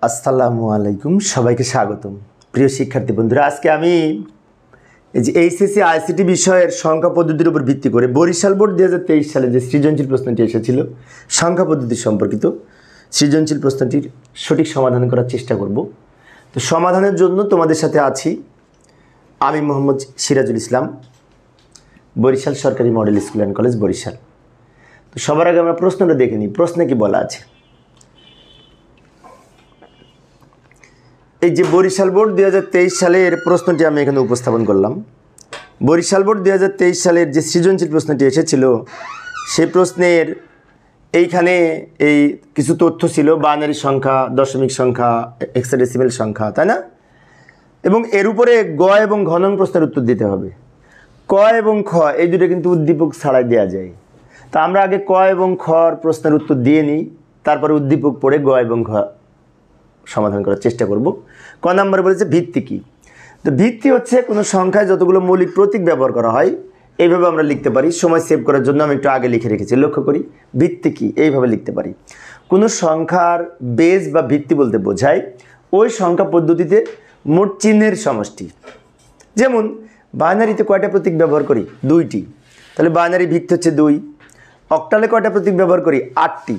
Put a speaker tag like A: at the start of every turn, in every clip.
A: আসসালামু আলাইকুম, সবাইকে স্বাগতম। প্রিয় শিক্ষার্থী বন্ধুরা, আজকে আমি এই যে এইচএসসি আইসিটি বিষয়ের সংখ্যা পদ্ধতির উপর ভিত্তি করে বরিশাল বোর্ড 2023 সালে যে সৃজনশীল প্রশ্নটি এসেছিল সংখ্যা পদ্ধতি সম্পর্কিত সৃজনশীল প্রশ্নটির সঠিক সমাধান করার চেষ্টা করব। তো সমাধানের জন্য তোমাদের সাথে আছি আমি মোহাম্মদ সিরাজুল ইসলাম, বরিশাল সরকারি model school and college, Barishal. তো সবার আগে আমরা প্রশ্নটা দেখে নিই। প্রশ্নে কি বলা আছে? এই যে বরিশাল বোর্ড 2023 সালের প্রশ্নটি আমি এখানে উপস্থাপন করলাম। বরিশাল বোর্ড 2023 সালের যে সৃজনশীল প্রশ্নটি এসেছিল সেই প্রশ্নের এইখানে এই কিছু তথ্য ছিল, বাইনারি সংখ্যা, দশমিক সংখ্যা, হেক্সাডেসিমাল সংখ্যা, তাই না? এবং এর উপরে গ এবং ঘ নং প্রশ্নের উত্তর দিতে হবে। ক এবং খ এই দুটো কিন্তু উদ্দীপক ছাড়াই দেওয়া যায়। তা আমরা আগে ক এবং খর প্রশ্নের উত্তর দিয়ে নিই, তারপরে উদ্দীপক পড়ে গ এবং ঘ সমাধান করার চেষ্টা করব। ক নম্বরে বলেছে ভিত্তি কি? তো ভিত্তি হচ্ছে কোনো সংখ্যায় যতগুলো মৌলিক প্রতীক ব্যবহার করা হয়, এইভাবে আমরা লিখতে পারি। সময় সেভ করার জন্য আমি একটু আগে লিখে রেখেছি, লক্ষ্য করি। ভিত্তি কি এইভাবে লিখতে পারি। কোনো সংখ্যার বেস বা ভিত্তি বলতে বোঝায় ওই সংখ্যা পদ্ধতিতে মোট চিহ্নের সমষ্টি। যেমন বাইনারিতে কয়টা প্রতীক ব্যবহার করি? 2টি, তাহলে বাইনারি ভিত্তি হচ্ছে 2। অক্টালে কয়টা প্রতীক ব্যবহার করি? 8টি,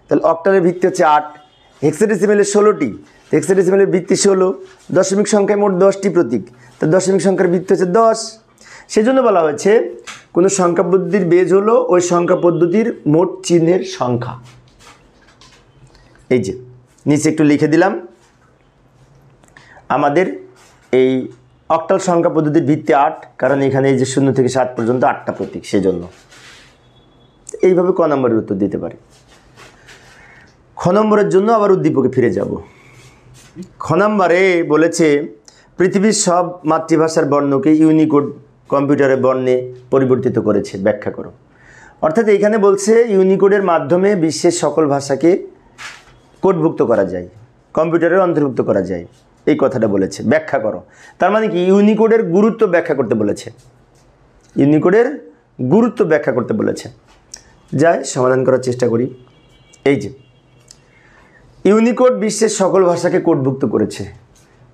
A: তাহলে অক্টালের ভিত্তি হচ্ছে 8। হেক্সাডেসিমালের 16টি, হেক্সাডেসিমালের ভিত্তি 16। দশমিক সংখ্যায় মোট 10টি প্রতীক, তাহলে দশমিক সংখ্যার ভিত্তি হচ্ছে 10। সেজন্য বলা হয়েছে কোনো সংখ্যা পদ্ধতির বেজ হলো ওই সংখ্যা পদ্ধতির মোট চিহ্নের সংখ্যা। এই যে নিচে একটু লিখে দিলাম, আমাদের এই অক্টাল সংখ্যা পদ্ধতির ভিত্তি 8, কারণ এখানে এই যে 0 থেকে 7 পর্যন্ত 8টা প্রতীক, সেজন্য এইভাবে ক নম্বরের উত্তর দিতে পারি। খ নম্বরের জন্য আবার উদ্দীপকে ফিরে যাব। খ নম্বরে বলেছে পৃথিবীর সব মাতৃভাষার বর্ণকে ইউনিকোড কম্পিউটারের বর্ণে পরিবর্তিত করেছে, ব্যাখ্যা করো। অর্থাৎ এইখানে বলছে ইউনিকোডের মাধ্যমে বিশ্বের সকল ভাষাকে কোডভুক্ত করা যায়, কম্পিউটারের অন্তর্ভুক্ত করা যায়, এই কথাটা বলেছে, ব্যাখ্যা করো। তার মানে কি? ইউনিকোডের গুরুত্ব ব্যাখ্যা করতে বলেছে, ইউনিকোডের গুরুত্ব ব্যাখ্যা করতে বলেছে। যাই সমাধান করার চেষ্টা করি। এই যে ইউনিকোড বিশ্বের সকল ভাষাকে কোডভুক্ত করেছে।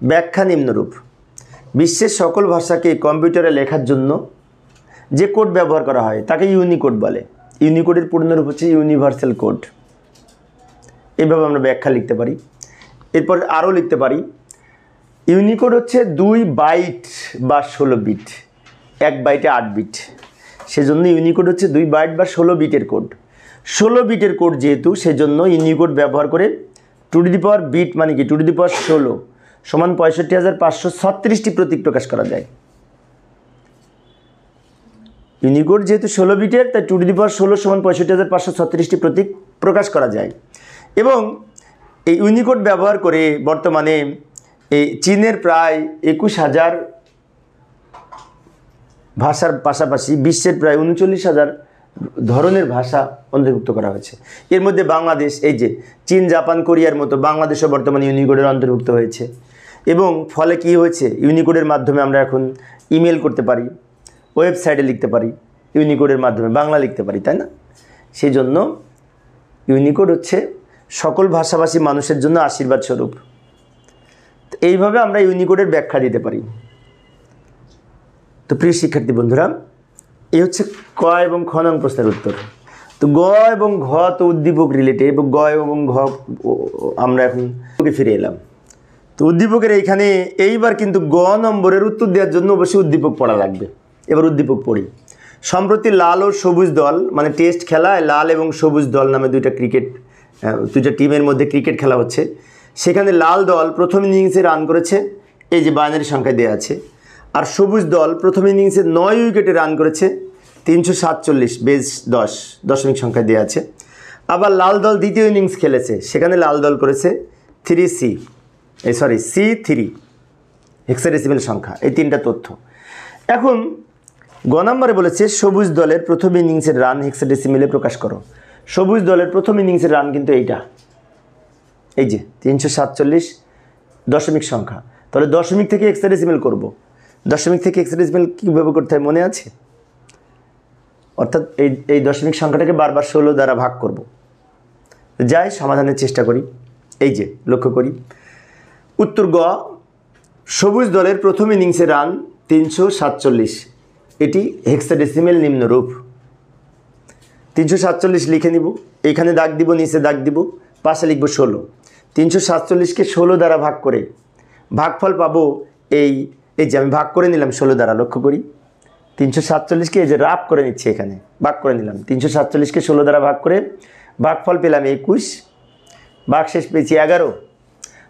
A: ব্যাখ্যা নিম্নরূপ: বিশ্বের সকল ভাষাকে কম্পিউটারে লেখার জন্য যে কোড ব্যবহার করা হয় তাকে ইউনিকোড বলে। ইউনিকোডের পূর্ণরূপ হচ্ছে ইউনিভার্সাল কোড। এইভাবে আমরা ব্যাখ্যা লিখতে পারি। এরপর আরও লিখতে পারি, ইউনিকোড হচ্ছে 2 বাইট বা 16 বিট, 1 বাইটে 8 বিট, সেজন্য ইউনিকোড হচ্ছে 2 বাইট বা 16 বিটের কোড। 16 বিটের কোড যেহেতু, সেজন্য ইউনিকোড ব্যবহার করে টু দি পাওয়ার বিট মানে কি? টু দি পাওয়ার 16 সমান 65,536টি প্রতীক প্রকাশ করা যায়। ইউনিকোড যেহেতু 16 বিটের, তাই টু দি পাওয়ার 16 সমান 65,536টি প্রতীক প্রকাশ করা যায়। এবং এই ইউনিকোড ব্যবহার করে বর্তমানে এই চীনের প্রায় 21,000 ভাষার পাশাপাশি বিশ্বের প্রায় 39,000 ধরনের ভাষা অন্তর্ভুক্ত করা হয়েছে। এর মধ্যে বাংলাদেশ, এই যে চীন, জাপান, কোরিয়ার মতো বাংলাদেশও বর্তমানে ইউনিকোডের অন্তর্ভুক্ত হয়েছে। এবং ফলে কি হয়েছে? ইউনিকোডের মাধ্যমে আমরা এখন ইমেল করতে পারি, ওয়েবসাইটে লিখতে পারি, ইউনিকোডের মাধ্যমে বাংলা লিখতে পারি, তাই না? সেই জন্য ইউনিকোড হচ্ছে সকল ভাষাভাষী মানুষের জন্য আশীর্বাদ স্বরূপ। এইভাবে আমরা ইউনিকোডের ব্যাখ্যা দিতে পারি। তো প্রিয় শিক্ষার্থী বন্ধুরা, এই হচ্ছে ক এবং খ নং প্রশ্নের উত্তর। তো গ এবং ঘ তো উদ্দীপক রিলেটেড, এবং গ এবং ঘ আমরা এখন ফিরে এলাম। তো উদ্দীপকের এইখানে এইবার কিন্তু গ নম্বরের উত্তর দেওয়ার জন্য অবশ্যই উদ্দীপক পড়া লাগবে। এবার উদ্দীপক পড়ি। সম্প্রতি লাল ও সবুজ দল, মানে টেস্ট খেলায় লাল এবং সবুজ দল নামে দুইটা টিমের মধ্যে ক্রিকেট খেলা হচ্ছে। সেখানে লাল দল প্রথম ইনিংসে রান করেছে, এই যে বাইনারি সংখ্যায় দেওয়া আছে। আর সবুজ দল প্রথম ইনিংসে 9 উইকেটে রান করেছে, 347 বেস 10 দশমিক সংখ্যায় দেওয়া আছে। আবার লাল দল দ্বিতীয় ইনিংস খেলেছে, সেখানে লাল দল করেছে C3 হেক্সাডেসিমাল সংখ্যা। এই 3টা তথ্য। এখন গ নম্বরে বলেছে সবুজ দলের প্রথম ইনিংসের রান হেক্সাডেসিমালে প্রকাশ করো। সবুজ দলের প্রথম ইনিংসের রান কিন্তু এইটা, এই যে 347 দশমিক সংখ্যা। তাহলে দশমিক থেকে হেক্সাডেসিমাল করব। দশমিক থেকে হেক্সাডেসিমাল কীভাবে করতে হয় মনে আছে? অর্থাৎ এই দশমিক সংখ্যাটাকে বারবার 16 দ্বারা ভাগ করব। যাই সমাধানের চেষ্টা করি। এই যে লক্ষ্য করি উত্তর গ, সবুজ দলের প্রথম ইনিংসে রান 347, এটি হেক্সাডেসিমেল নিম্নরূপ। 347 লিখে নিব, এখানে দাগ দিব, নিচে দাগ দিব, পাশে লিখব 16। 347কে 16 দ্বারা ভাগ করে ভাগফল পাবো এই যে আমি ভাগ করে নিলাম 16 দ্বারা, লক্ষ্য করি 347কে এই যে রাফ করে নিচ্ছি, এখানে ভাগ করে নিলাম। 347কে 16 দ্বারা ভাগ করে ভাগফল পেলাম 21, ভাগশেষ পেয়েছি 11।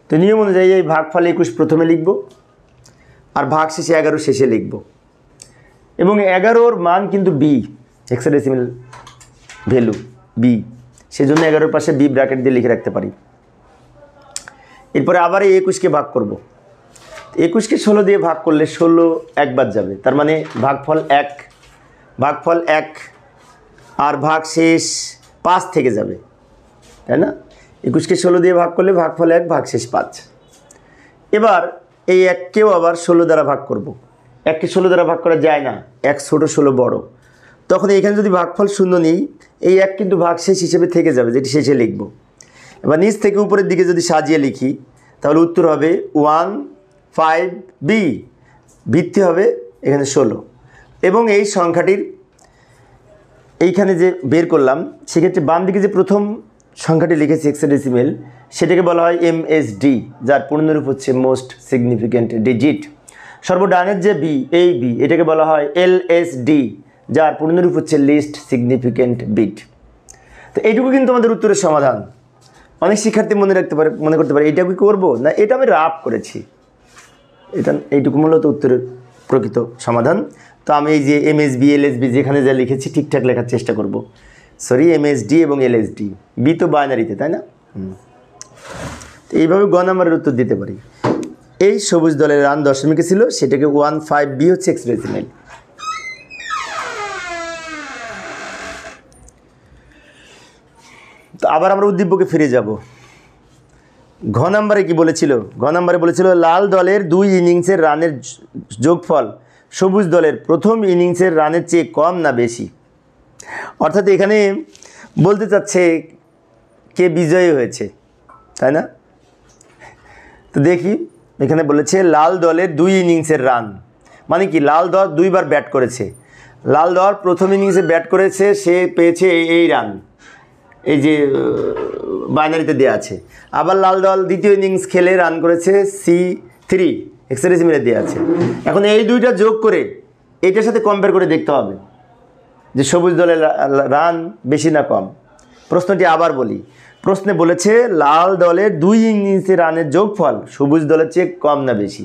A: তো নিয়ম অনুযায়ী এই ভাগফল 21 প্রথমে লিখব আর ভাগশেষে 11 শেষে লিখব, এবং 11-র মান কিন্তু বি, হেক্সাডেসিমেল ভ্যালু বি, সেজন্য 11-র পাশে বি ব্র্যাকেট দিয়ে লিখে রাখতে পারি। এরপরে আবার এই 21কে ভাগ করব, 21কে 16 দিয়ে ভাগ করলে 16 একবার যাবে, তার মানে ভাগফল 1 আর ভাগশেষ 5 থেকে যাবে, তাই না? 21কে 16 দিয়ে ভাগ করলে ভাগফল 1, ভাগশেষ 5। এবার এই 1কেও আবার 16 দ্বারা ভাগ করব। 1কে 16 দ্বারা ভাগ করা যায় না, 1 ছোট 16 বড়, তখন এখানে যদি ভাগফল 0 নিই, এই 1 কিন্তু ভাগশেষ হিসেবে থেকে যাবে, যেটি শেষে লিখব। এবার নিচ থেকে উপরের দিকে যদি সাজিয়ে লিখি তাহলে উত্তর হবে 1,5B, ভিত্তি হবে এখানে 16, এবং এই সংখ্যাটির এইখানে যে বের করলাম সেক্ষেত্রে বাম দিকে যে প্রথম সংখ্যাটি লিখেছি হেক্সাডেসিমেল, সেটাকে বলা হয় MSD, যার পূর্ণরূপ হচ্ছে মোস্ট সিগনিফিক্যান্ট ডিজিট। সর্বডানের যে বি, এই বি, এটাকে বলা হয় LSD, যার পূর্ণরূপ হচ্ছে লিস্ট সিগনিফিক্যান্ট বিট। তো এইটুকু কিন্তু আমাদের উত্তরের সমাধান। অনেক শিক্ষার্থী মনে করতে পারে এটা কি করবো না, এটা আমি রাফ করেছি, এইটুকু মূলত উত্তরের প্রকৃত সমাধান। তো আমি এই যে MSB LSB যেখানে যা লিখেছি ঠিকঠাক লেখার চেষ্টা করব। সরি, MSD এবং LSD, বি তো বাইনারিতে, তাই না? তো এইভাবে গ নাম্বারের উত্তর দিতে পারি। এই সবুজ দলের রান দশমিকে ছিল, সেটাকে 15B হচ্ছে হেক্সাডেসিমেল। তো আবার আমরা উদ্দীপকে ফিরে যাব। ঘ নাম্বারে কি বলেছিল? ঘ নাম্বারে বলেছিল লাল দলের 2 ইনিংসের রানের যোগফল সবুজ দলের প্রথম ইনিংসের রানের চেয়ে কম না বেশি। অর্থাৎ এখানে বলতে চাচ্ছে কে বিজয়ী হয়েছে, তাই না? তো দেখি, এখানে বলেছে লাল দলের 2 ইনিংসের রান, মানে কি লাল দল 2 বার ব্যাট করেছে। লাল দল প্রথম ইনিংসে ব্যাট করেছে, সে পেয়েছে এই রান, এই যে বাইনারিতে দেওয়া আছে। আবার লাল দল দ্বিতীয় ইনিংস খেলে রান করেছে C3, হেক্সাডেসিমেলে দেওয়া আছে। এখন এই দুইটা যোগ করে এইটার সাথে কম্পেয়ার করে দেখতে হবে যে সবুজ দলের রান বেশি না কম। প্রশ্নটি আবার বলি, প্রশ্নে বলেছে লাল দলের 2 ইনিংসে রানের যোগফল সবুজ দলের চেয়ে কম না বেশি,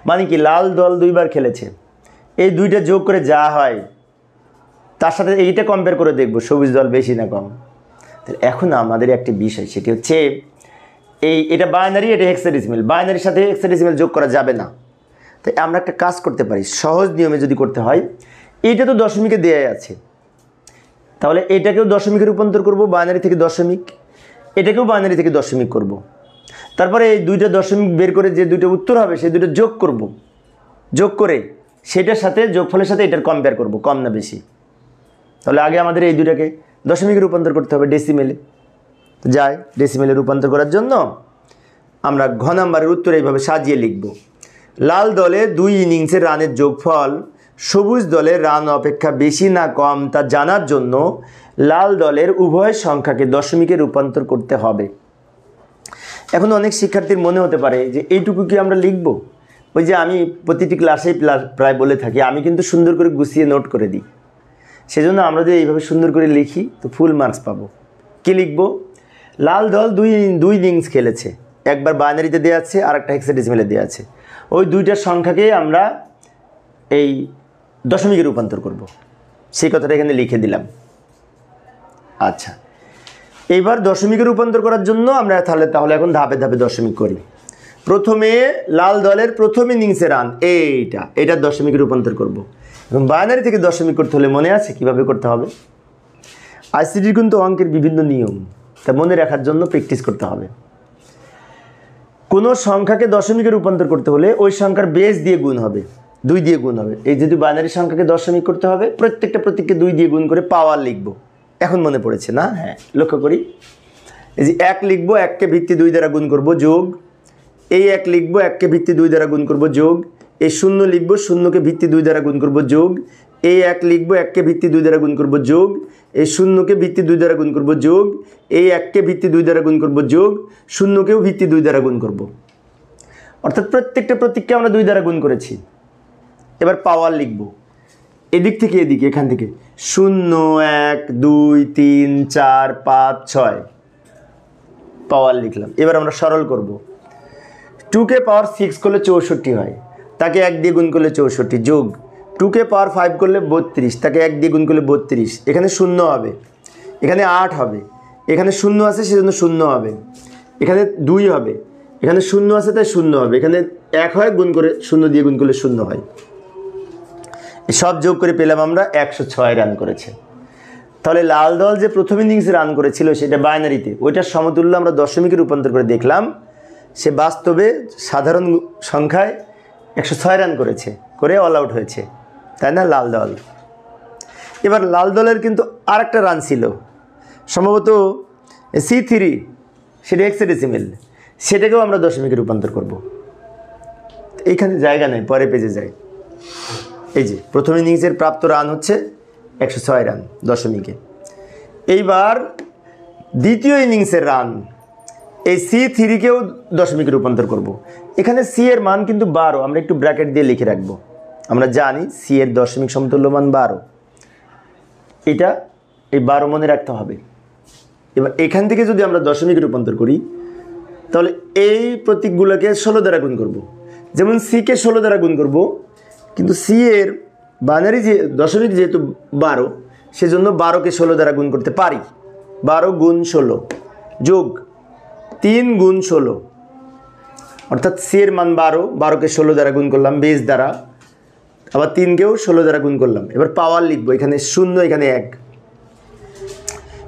A: মানে কি লাল দল 2 বার খেলেছে, এই দুইটা যোগ করে যা হয় তার সাথে এইটা কম্পেয়ার করে দেখব সবুজ দল বেশি না কম। এখন আমাদের একটি বিষয়, সেটি হচ্ছে এটা বাইনারি, এটা হেক্সাডেসিমেল, বাইনারির সাথে হেক্সাডেসিমেল যোগ করা যাবে না। তাই আমরা একটা কাজ করতে পারি, সহজ নিয়মে যদি করতে হয়, এইটা তো দশমিকে দেয়া আছে, তাহলে এটাকেও দশমিকে রূপান্তর করব, বাইনারি থেকে দশমিক, এটাকেও বাইনারি থেকে দশমিক করব। তারপরে এই দুইটা দশমিক বের করে যে দুইটা উত্তর হবে সেই দুটো যোগ করব, যোগ করে সেটার সাথে যোগফলের সাথে এটার কম্পেয়ার করব, কম না বেশি। তাহলে আগে আমাদের এই দুটাকে দশমিকে রূপান্তর করতে হবে ডেসিমেলে। যাই ডেসিমেলে রূপান্তর করার জন্য আমরা ঘ নাম্বারের উত্তর এইভাবে সাজিয়ে লিখব। লাল দলের 2 ইনিংসের রানের যোগফল সবুজ দলের রান অপেক্ষা বেশি না কম তা জানার জন্য লাল দলের উভয় সংখ্যাকে দশমিকে রূপান্তর করতে হবে। এখন অনেক শিক্ষার্থীর মনে হতে পারে যে এইটুকু কি আমরা লিখব? ওই যে আমি প্রতিটি ক্লাসেই প্রায় বলে থাকি, আমি কিন্তু সুন্দর করে গুছিয়ে নোট করে দিই। সেজন্য আমরা যদি এইভাবে সুন্দর করে লিখি তো ফুল মার্কস পাবো। কি লিখব? লাল দল 2 ইনিংস খেলেছে, একবার বাইনারিতে দেওয়া আছে আর একটা হেক্সাডেসিমেলে দেওয়া আছে। ওই দুইটার সংখ্যাকে আমরা এই দশমিকে রূপান্তর করব, সেই কথাটা এখানে লিখে দিলাম। আচ্ছা, এইবার দশমিকে রূপান্তর করার জন্য আমরা তাহলে এখন ধাপে ধাপে দশমিক করি। প্রথমে লাল দলের প্রথম ইনিংসে রান, এটা দশমিকে রূপান্তর করব, এবং বাইনারি থেকে দশমিক করতে হলে মনে আছে কিভাবে করতে হবে? আইসিটির কিন্তু অঙ্কের বিভিন্ন নিয়ম, তা মনে রাখার জন্য প্র্যাকটিস করতে হবে। কোনো সংখ্যাকে দশমিকে রূপান্তর করতে হলে ওই সংখ্যার বেস দিয়ে গুণ হবে, 2 দিয়ে গুণ হবে। এই যদি বাইনারি সংখ্যাকে দশমিক করতে হবে, প্রত্যেককে 2 দিয়ে গুণ করে পাওয়ার লিখব। এখন মনে পড়েছে না? হ্যাঁ, লক্ষ্য করি এই যে 1 লিখবো, 1কে ভিত্তি 2 দ্বারা গুণ করব, যোগ। এই 1 লিখবো, 1কে ভিত্তি 2 দ্বারা গুণ করব, যোগ। এই 0 লিখবো, 0কে ভিত্তি 2 দ্বারা গুণ করব, যোগ। এই 1 লিখবো, 1কে ভিত্তি 2 দ্বারা গুণ করব, যোগ। এই 0কে ভিত্তি 2 দ্বারা গুণ করব, যোগ। এই 1কে ভিত্তি 2 দ্বারা গুণ করব, যোগ। 0কেও ভিত্তি 2 দ্বারা গুণ করব। অর্থাৎ প্রত্যেকটা প্রতীককে আমরা 2 দ্বারা গুণ করেছি। এবার পাওয়ার লিখব, এদিক থেকে এদিকে, এখান থেকে 0 1 2 3 4 5 6 পাওয়ার লিখলাম। এবার আমরা সরল করব। 2কে পাওয়ার 6 করলে 64 হয়, তাকে 1 দিয়ে গুণ করলে 64, যোগ। 2কে পাওয়ার 5 করলে 32, তাকে 1 দিয়ে গুণ করলে 32। এখানে 0 হবে, এখানে 8 হবে, এখানে 0 আছে সেজন্য 0 হবে, এখানে 2 হবে, এখানে 0 আছে তাই 0 হবে, এখানে 1 হয়, গুণ করে 0 দিয়ে গুণ করলে 0 হয়। সব যোগ করে পেলাম আমরা 106 রান করেছে। তাহলে লাল দল যে প্রথম ইনিংসে রান করেছিল সেটা বাইনারিতে, ওইটার সমতুল্য আমরা দশমিকে রূপান্তর করে দেখলাম। সে বাস্তবে সাধারণ সংখ্যায় 106 রান করেছে, করে অল আউট হয়েছে, তাই না লাল দল। এবার লাল দলের কিন্তু আর একটা রান ছিল, সম্ভবত C3, সেটা হেক্সাডেসিমেল, সেটাকেও আমরা দশমিকে রূপান্তর করব। এইখানে জায়গা নেই, পরে পেজে যাই। এই যে প্রথম ইনিংসের প্রাপ্ত রান হচ্ছে 106 রান দশমিকে। এইবার দ্বিতীয় ইনিংসের রান, এই C3কেও দশমিকে রূপান্তর করব। এখানে C এর মান কিন্তু 12, আমরা একটু ব্র্যাকেট দিয়ে লিখে রাখবো। আমরা জানি C এর দশমিক সমতুল্য মান 12, এটা এই 12 মনে রাখতে হবে। এবার এখান থেকে যদি আমরা দশমিকে রূপান্তর করি তাহলে এই প্রতীকগুলোকে 16 দ্বারা গুণ করব। যেমন C-কে 16 দ্বারা গুণ করব, কিন্তু C এর বাইনারি যে দশমিক যেহেতু 12, সেজন্য 12কে 16 দ্বারা গুণ করতে পারি। 12 গুণ 16 যোগ 3 গুণ 16, অর্থাৎ C এর মান 12, 12কে 16 দ্বারা গুণ করলাম বেস দ্বারা, আবার 3কেও 16 দ্বারা গুণ করলাম। এবার পাওয়ার লিখবো, এখানে 0, এখানে 1।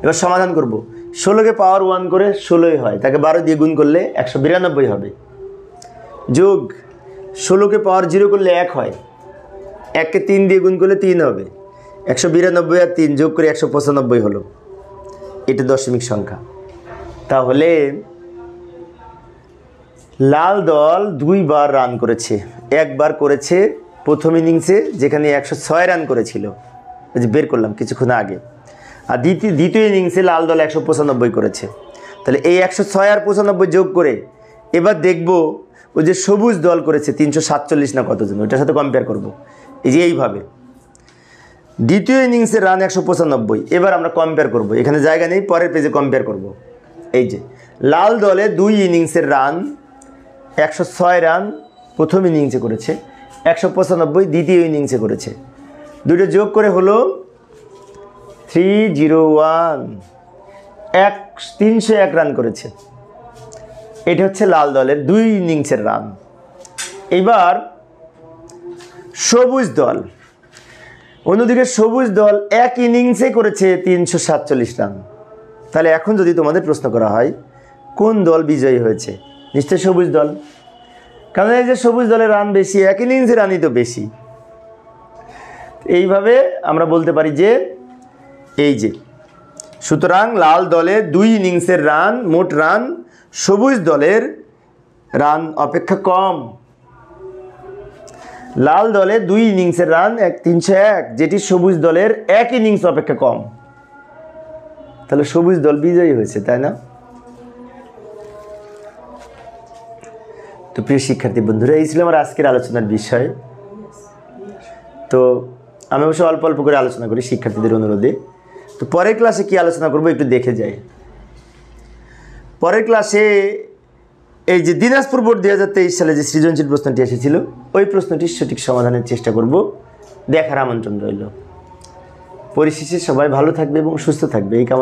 A: এবার সমাধান করব। 16কে পাওয়ার 1 করে 16ই হয়, তাকে 12 দিয়ে গুণ করলে 192 হবে, যোগ 16কে পাওয়ার 0 করলে 1 হয়, 1কে 3 দিয়ে গুণ করলে 3 হবে, 192 আর 3 যোগ করে 195 হলো। এটা দশমিক সংখ্যা। তাহলে লাল দল 2 বার রান করেছে। একবার করেছে প্রথম ইনিংসে, যেখানে 106 রান করেছিল, বের করলাম কিছুক্ষণ আগে। আর দ্বিতীয় ইনিংসে লাল দল 195 করেছে। তাহলে এই 106 আর 95 যোগ করে এবার দেখব ওই যে সবুজ দল করেছে 347 না কতজন, ওইটার সাথে কম্পেয়ার করব। এই যে এইভাবে দ্বিতীয় ইনিংসের রান 195, এবার আমরা কম্পেয়ার করব। এখানে জায়গা নেই, পরের পেজে কম্পেয়ার করব। এই যে লাল দলে 2 ইনিংসের রান 106 রান প্রথম ইনিংসে করেছে, 195 দ্বিতীয় ইনিংসে করেছে, দুটো যোগ করে হলো 301, 301 রান করেছে। এটা হচ্ছে লাল দলের 2 ইনিংসের রান। এবার সবুজ দল, অন্যদিকে সবুজ দল 1 ইনিংসে করেছে 347 রান। তাহলে এখন যদি তোমাদের প্রশ্ন করা হয় কোন দল বিজয়ী হয়েছে, নিশ্চয়ই সবুজ দল, কারণ এই যে সবুজ দলের রান বেশি, 1 ইনিংসে রানই তো বেশি। এইভাবে আমরা বলতে পারি যে এই যে, সুতরাং লাল দলের 2 ইনিংসের রান, মোট রান সবুজ দলের রান অপেক্ষা কম। লাল দলের 2 ইনিংসের রান 301, যেটি সবুজ দলের 1 ইনিংস অপেক্ষা কম। তাহলে সবুজ দল বিজয়ী হয়েছে, তাই না? তো প্রিয় শিক্ষার্থী বন্ধুরা, এই ছিল আমার আজকের আলোচনার বিষয়। তো আমি অবশ্য অল্প অল্প করে আলোচনা করি শিক্ষার্থীদের অনুরোধে। তো পরের ক্লাসে কি আলোচনা করব একটু দেখে যাই। পরের ক্লাসে এই যে দিনাজপুর বোর্ড 2023 সালে যে সৃজনশীল প্রশ্নটি এসেছিল, ওই প্রশ্নটির সঠিক সমাধানের চেষ্টা করব। দেখার আমন্ত্রণ রইল। পরিশেষে সবাই ভালো থাকবে এবং সুস্থ থাকবে এই কামনা